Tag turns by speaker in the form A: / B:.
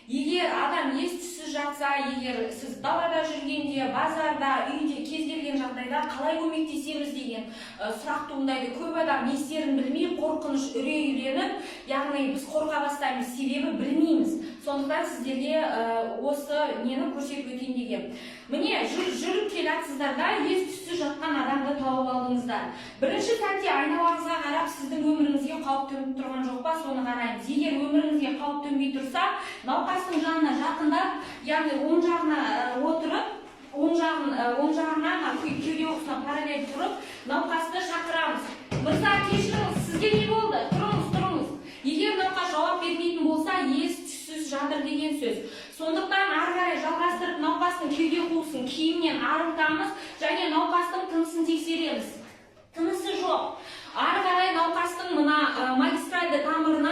A: Егер адам ес-түссіз жатса, егер сіз далада жүргенде, базарда, үйде кез келген жағдайда қалай көмектесеміз деген сұрақ туындайды. Көп адам не істерін білмей, қорқыныш, үрейленіп, яғни біз қорқа бастаймыз, себебі білмейміз. Сондықтан сіздерге осы нені көрсетіп өтейін деген. Міне, жүріп келатсыздар да, ес-түссіз жатқан адамды тауып алдыңыздар. Бірінші сәтте айналаңызға қарап, сіздің өміріңізге қауіп төніп тұрған жоқ па, соны қараймыз. Егер өміріңізге қауіп төнбей тұрса, науқастың жанына жақындап, яғни оң жағына отырып, оң жағына кеуде ұқсына параллель тұрып, науқасты шақырамыз. Мырза, кешіріңіз, сізге не болды? Тұрыңыз. Егер науқас жауап бермейтін болса, ес-түссіз жатыр деген сөз. Сондықтан ары қарай жалғастырып, науқастың кеуде қуысын киімнен арылтамыз және науқастың тынысын тексереміз. Тынысы жоқ. Ары қарай науқастың мына магистральды тамырына